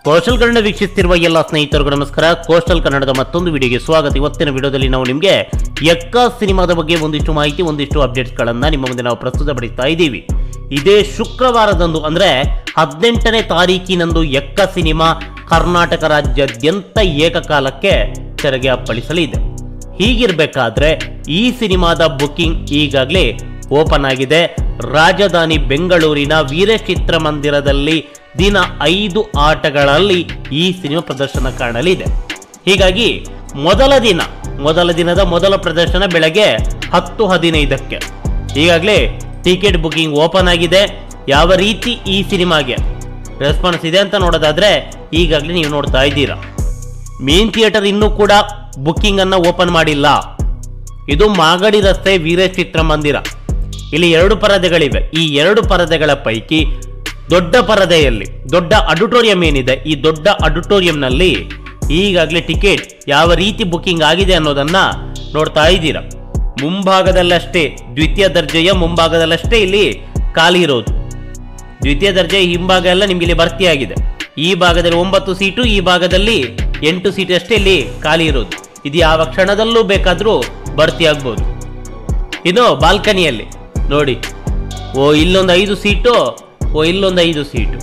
Coastal Kannada ವೀಕ್ಷಿಸುತ್ತಿರುವ ಎಲ್ಲ ಸ್ನೇಹಿತರಿಗೂ ನಮಸ್ಕಾರ. ಕೋಸ್ಟಲ್ ಕನ್ನಡದ ಮತ್ತೊಂದು ವಿಡಿಯೋಗೆ ಸ್ವಾಗತ. ಇವತ್ತಿನ ವಿಡಿಯೋದಲ್ಲಿ ನಾವು ನಿಮಗೆ ಯಕ್ಕ ಸಿನಿಮಾದ ಬಗ್ಗೆ ಒಂದಿಷ್ಟು ಮಾಹಿತಿ, ಒಂದಿಷ್ಟು ಅಪ್ಡೇಟ್ಸ್ಗಳನ್ನು ನಿಮ್ಮ ಮುಂದೆ ನಾವು ಪ್ರಸ್ತುತಪಡಿಸ್ತಾ ಇದ್ದೀವಿ. ಇದೇ ಶುಕ್ರವಾರದಂದು ಅಂದರೆ 18ನೇ ತಾರೀಕಿನಂದು ಯಕ್ಕ ಸಿನಿಮಾ ಕರ್ನಾಟಕ ರಾಜ್ಯಾದ್ಯಂತ ಏಕಕಾಲಕ್ಕೆ ತೆರೆಗೆ ಅಪ್ಪಳಿಸಲಿದೆ. ಹೀಗಿರಬೇಕಾದ್ರೆ ಈ ಸಿನಿಮಾದ ಬುಕ್ಕಿಂಗ್ ಈಗಾಗಲೇ ಓಪನ್ ಆಗಿದೆ. ರಾಜಧಾನಿ ಬೆಂಗಳೂರಿನ ವೀರಚಿತ್ರಮಂದಿರದಲ್ಲಿ ದಿನ 5 ಆಟಗಳಲ್ಲಿ ಈ ಸಿನಿಮಾ ಪ್ರದರ್ಶನ ಕಾಣಲಿದೆ. ಹೀಗಾಗಿ ಮೊದಲ ದಿನದ ಮೊದಲ ಪ್ರದರ್ಶನ ಬೆಳಗ್ಗೆ 10:15ಕ್ಕೆ ಈಗಾಗಲೇ ಟಿಕೆಟ್ ಬುಕಿಂಗ್ ಓಪನ್ ಆಗಿದೆ. ಯಾವ ರೀತಿ ಈ ಸಿನಿಮಾಗೆ ರೆಸ್ಪಾನ್ಸ್ ಇದೆ ಅಂತ ನೋಡೋದಾದ್ರೆ ಈಗಾಗಲೇ ನೀವು ನೋಡ್ತಾ ಇದ್ದೀರಾ. ಮೇನ್ ಥಿಯೇಟರ್ ಇನ್ನೂ ಕೂಡ ಬುಕ್ಕಿಂಗ್ ಅನ್ನ ಓಪನ್ ಮಾಡಿಲ್ಲ. ಇದು ಮಾಗಡಿ ರಸ್ತೆ ವೀರಚಿತ್ರಮಂದಿರ. ಇಲ್ಲಿ 2 ಪರದೆಗಳಿವೆ. ಈ 2 ಪರದೆಗಳ ಪೈಕಿ ದೊಡ್ಡ ಪರದೆಯಲ್ಲಿ ದೊಡ್ಡ ಆಡಿಟೋರಿಯಂ ಏನಿದೆ, ಈ ದೊಡ್ಡ ಆಡಿಟೋರಿಯಂನಲ್ಲಿ ಈಗಾಗಲೇ ಟಿಕೆಟ್ ಯಾವ ರೀತಿ ಬುಕ್ಕಿಂಗ್ ಆಗಿದೆ ಅನ್ನೋದನ್ನ ನೋಡ್ತಾ ಇದ್ದೀರಾ. ಮುಂಭಾಗದಲ್ಲಷ್ಟೇ, ದ್ವಿತೀಯ ದರ್ಜೆಯ ಮುಂಭಾಗದಲ್ಲಷ್ಟೇ ಇಲ್ಲಿ ಖಾಲಿ ಇರೋದು. ದ್ವಿತೀಯ ದರ್ಜೆಯ ಹಿಂಭಾಗ ಎಲ್ಲ ನಿಮ್ಗೆ ಇಲ್ಲಿ ಭರ್ತಿಯಾಗಿದೆ. ಈ ಭಾಗದಲ್ಲಿ 9 ಸೀಟು, ಈ ಭಾಗದಲ್ಲಿ 8 ಸೀಟು ಅಷ್ಟೇ ಇಲ್ಲಿ ಖಾಲಿ ಇರೋದು. ಇದು ಯಾವ ಕ್ಷಣದಲ್ಲೂ ಬೇಕಾದರೂ ಭರ್ತಿ ಆಗ್ಬೋದು. ಇನ್ನು ಬಾಲ್ಕನಿಯಲ್ಲಿ ನೋಡಿ, ಇಲ್ಲೊಂದು 5 ಸೀಟು, ಇಲ್ಲೊಂದು 5 ಸೀಟು,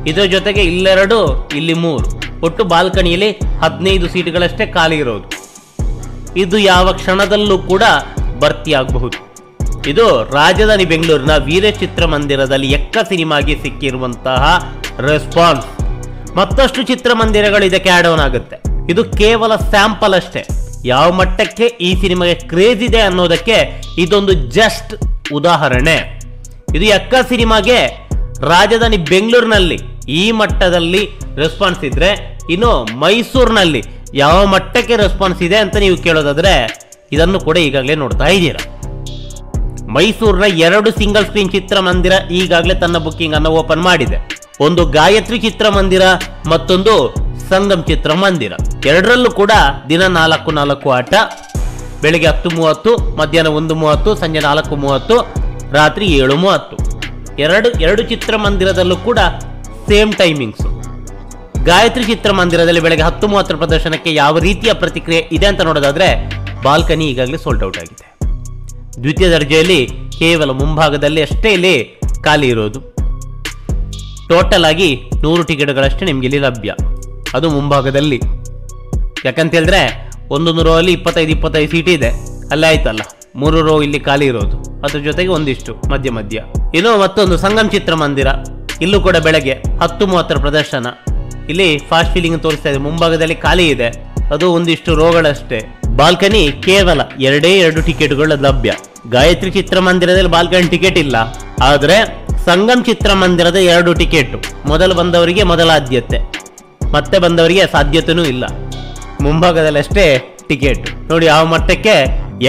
ಇದರ ಜೊತೆಗೆ ಇಲ್ಲೆರಡು, ಇಲ್ಲಿ 3, ಒಟ್ಟು ಬಾಲ್ಕನಿಯಲ್ಲಿ 15 ಸೀಟುಗಳಷ್ಟೇ ಖಾಲಿ ಇರೋದು. ಇದು ಯಾವ ಕ್ಷಣದಲ್ಲೂ ಕೂಡ ಭರ್ತಿ ಆಗಬಹುದು. ಇದು ರಾಜಧಾನಿ ಬೆಂಗಳೂರಿನ ವೀರಚಿತ್ರಮಂದಿರದಲ್ಲಿ ಯಕ್ಕ ಸಿನಿಮಾಗೆ ಸಿಕ್ಕಿರುವಂತಹ ರೆಸ್ಪಾನ್ಸ್. ಮತ್ತಷ್ಟು ಚಿತ್ರಮಂದಿರಗಳು ಇದಕ್ಕೆ ಆಡ್ ಆನ್ ಆಗುತ್ತೆ. ಇದು ಕೇವಲ ಸ್ಯಾಂಪಲ್ ಅಷ್ಟೇ. ಯಾವ ಮಟ್ಟಕ್ಕೆ ಈ ಸಿನಿಮಾಗೆ ಕ್ರೇಜ್ ಇದೆ ಅನ್ನೋದಕ್ಕೆ ಇದೊಂದು ಜಸ್ಟ್ ಉದಾಹರಣೆ. ಇದು ಯಕ್ಕ ಸಿನಿಮಾಗೆ ರಾಜಧಾನಿ ಬೆಂಗಳೂರಿನಲ್ಲಿ ಈ ಮಟ್ಟದಲ್ಲಿ ರೆಸ್ಪಾನ್ಸ್ ಇದ್ರೆ, ಇನ್ನು ಮೈಸೂರಿನಲ್ಲಿ ಯಾವ ಮಟ್ಟಕ್ಕೆ ರೆಸ್ಪಾನ್ಸ್ ಇದೆ ಅಂತ ನೀವು ಕೇಳೋದಾದ್ರೆ ಇದನ್ನು ಕೂಡ ಈಗಾಗಲೇ ನೋಡ್ತಾ ಇದ್ದೀರಾ. ಮೈಸೂರಿನ 2 ಸಿಂಗಲ್ ಸ್ಕ್ರೀನ್ ಚಿತ್ರಮಂದಿರ ಈಗಾಗಲೇ ತನ್ನ ಬುಕ್ಕಿಂಗ್ ಅನ್ನು ಓಪನ್ ಮಾಡಿದೆ. ಒಂದು ಗಾಯತ್ರಿ ಚಿತ್ರಮಂದಿರ, ಮತ್ತೊಂದು ಸಂಗಮ್ ಚಿತ್ರಮಂದಿರ. ಎರಡರಲ್ಲೂ ಕೂಡ ದಿನ 4 ಆಟ. ಬೆಳಿಗ್ಗೆ 10:30, ಮಧ್ಯಾಹ್ನ 1:30, ಸಂಜೆ 4:30, ರಾತ್ರಿ 7:30. ಎರಡು ಚಿತ್ರಮಂದಿರದಲ್ಲೂ ಕೂಡ ಸೇಮ್ ಟೈಮಿಂಗ್ಸ್. ಗಾಯತ್ರಿ ಚಿತ್ರಮಂದಿರದಲ್ಲಿ ಬೆಳಗ್ಗೆ 10:30 ಪ್ರದರ್ಶನಕ್ಕೆ ಯಾವ ರೀತಿಯ ಪ್ರತಿಕ್ರಿಯೆ ಇದೆ ಅಂತ ನೋಡೋದಾದ್ರೆ ಬಾಲ್ಕನಿ ಈಗಾಗಲೇ ಸೋಲ್ಡ್ ಔಟ್ ಆಗಿದೆ. ದ್ವಿತೀಯ ದರ್ಜೆಯಲ್ಲಿ ಕೇವಲ ಮುಂಭಾಗದಲ್ಲಿ ಅಷ್ಟೇ ಇಲ್ಲಿ ಖಾಲಿ ಇರೋದು. ಟೋಟಲ್ ಆಗಿ 100 ಟಿಕೆಟ್ಗಳಷ್ಟೇ ನಿಮ್ಗೆ ಇಲ್ಲಿ ಲಭ್ಯ, ಅದು ಮುಂಭಾಗದಲ್ಲಿ. ಯಾಕಂತ ಹೇಳಿದ್ರೆ ಒಂದೊಂದು ರೋ ಅಲ್ಲಿ 25 ಸೀಟ್ ಇದೆ, ಅಲ್ಲೇ ಆಯ್ತಲ್ಲ 3 ರೋ ಇಲ್ಲಿ ಖಾಲಿ ಇರೋದು. ಅದ್ರ ಜೊತೆಗೆ ಒಂದಿಷ್ಟು ಮಧ್ಯ. ಇನ್ನು ಮತ್ತೊಂದು ಸಂಗಮ್ ಚಿತ್ರಮಂದಿರ, ಇಲ್ಲೂ ಕೂಡ ಬೆಳಗ್ಗೆ 10:30 ಪ್ರದರ್ಶನ. ಇಲ್ಲಿ ಫಾಸ್ಟ್ ಫೀಲಿಂಗ್ ತೋರಿಸ್ತಾ ಇದೆ. ಮುಂಭಾಗದಲ್ಲಿ ಖಾಲಿ ಇದೆ, ಅದು ಒಂದಿಷ್ಟು ರೋಗಳಷ್ಟೇ. ಬಾಲ್ಕನಿ ಕೇವಲ 2 ಟಿಕೆಟ್ಗಳು ಲಭ್ಯ. ಗಾಯತ್ರಿ ಚಿತ್ರಮಂದಿರದಲ್ಲಿ ಬಾಲ್ಕನಿ ಟಿಕೆಟ್ ಇಲ್ಲ, ಆದ್ರೆ ಸಂಗಮ್ ಚಿತ್ರಮಂದಿರದ 2 ಟಿಕೆಟ್. ಮೊದಲು ಬಂದವರಿಗೆ ಮೊದಲ ಆದ್ಯತೆ, ಮತ್ತೆ ಬಂದವರಿಗೆ ಸಾಧ್ಯತೆನೂ ಇಲ್ಲ. ಮುಂಭಾಗದಲ್ಲಿ ಅಷ್ಟೇ ಟಿಕೆಟ್. ನೋಡಿ ಯಾವ ಮಟ್ಟಕ್ಕೆ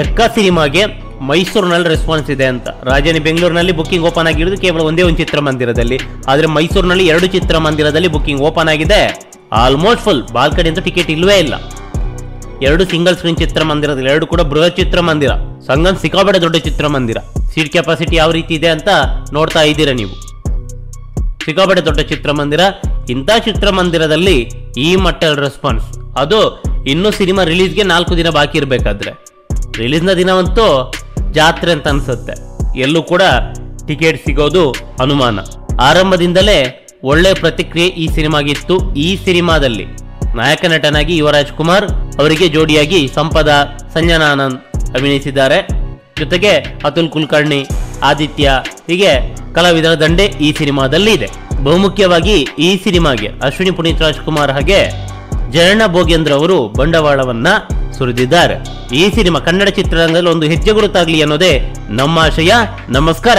ಯಕ್ಕ ಸಿನಿಮಾಗೆ ಮೈಸೂರಿನಲ್ಲಿ ರೆಸ್ಪಾನ್ಸ್ ಇದೆ ಅಂತ. ರಾಜಧಾನಿ ಬೆಂಗಳೂರಿನಲ್ಲಿ ಬುಕ್ಕಿಂಗ್ ಓಪನ್ ಆಗಿರೋದು ಕೇವಲ ಒಂದೇ ಒಂದು ಚಿತ್ರಮಂದಿರದಲ್ಲಿ, ಆದರೆ ಮೈಸೂರಿನಲ್ಲಿ 2 ಚಿತ್ರಮಂದಿರದಲ್ಲಿ ಬುಕ್ಕಿಂಗ್ ಓಪನ್ ಆಗಿದೆ. Almost full. ಬಾಲ್ಕನಿ ಅಂತ ಟಿಕೆಟ್ ಇಲ್ಲವೇ ಇಲ್ಲ. 2 ಸಿಂಗಲ್ ಸ್ಕ್ರೀನ್ ಚಿತ್ರಮಂದಿರದಲ್ಲಿ 2 ಕೂಡ ಬೃಹತ್ ಚಿತ್ರಮಂದಿರ. ಸಂಗಮ್ ಸಿಕ್ಕಾಪಟ್ಟೆ ದೊಡ್ಡ ಚಿತ್ರಮಂದಿರ. ಸೀಟ್ ಕೆಪಾಸಿಟಿ ಯಾವ ರೀತಿ ಇದೆ ಅಂತ ನೋಡ್ತಾ ಇದ್ದೀರಾ ನೀವು. ಸಿಕ್ಕಾಪಟ್ಟೆ ದೊಡ್ಡ ಚಿತ್ರಮಂದಿರ. ಇಂಥ ಚಿತ್ರಮಂದಿರದಲ್ಲಿ ಈ ಮಟ್ಟದ ರೆಸ್ಪಾನ್ಸ್, ಅದು ಇನ್ನೂ ಸಿನಿಮಾ ರಿಲೀಸ್ಗೆ 4 ದಿನ ಬಾಕಿ ಇರಬೇಕಾದ್ರೆ. ರಿಲೀಸ್ನ ದಿನವಂತೂ ಜಾತ್ರೆ ಅಂತ ಅನ್ಸುತ್ತೆ. ಎಲ್ಲೂ ಕೂಡ ಟಿಕೆಟ್ ಸಿಗೋದು ಅನುಮಾನ. ಆರಂಭದಿಂದಲೇ ಒಳ್ಳೆ ಪ್ರತಿಕ್ರಿಯೆ ಈ ಸಿನಿಮಾಗಿತ್ತು. ಈ ಸಿನಿಮಾದಲ್ಲಿ ನಾಯಕ ನಟನಾಗಿ ಯುವರಾಜ್ ಕುಮಾರ್ ಅವರಿಗೆ ಜೋಡಿಯಾಗಿ ಸಂಪದ, ಸಂಜನಾ ಆನಂದ್ ಅಭಿನಯಿಸಿದ್ದಾರೆ. ಜೊತೆಗೆ ಅತುಲ್ ಕುಲಕರ್ಣಿ, ಆದಿತ್ಯ, ಹೀಗೆ ಕಲಾವಿದರ ದಂಡೆ ಈ ಸಿನಿಮಾದಲ್ಲಿ ಇದೆ. ಬಹುಮುಖ್ಯವಾಗಿ ಈ ಸಿನಿಮಾಗೆ ಅಶ್ವಿನಿ ಪುನೀತ್ ರಾಜ್ಕುಮಾರ್ ಹಾಗೆ ಜಯಣ್ಣ ಭೋಗೇಂದ್ರ ಅವರು ಬಂಡವಾಳವನ್ನ ಸುರಿದಿದ್ದಾರೆ. ಈ ಸಿನಿಮಾ ಕನ್ನಡ ಚಿತ್ರರಂಗದಲ್ಲಿ ಒಂದು ಹೆಜ್ಜೆ ಗುರುತಾಗಲಿ ಅನ್ನೋದೇ ನಮ್ಮ ಆಶಯ. ನಮಸ್ಕಾರ.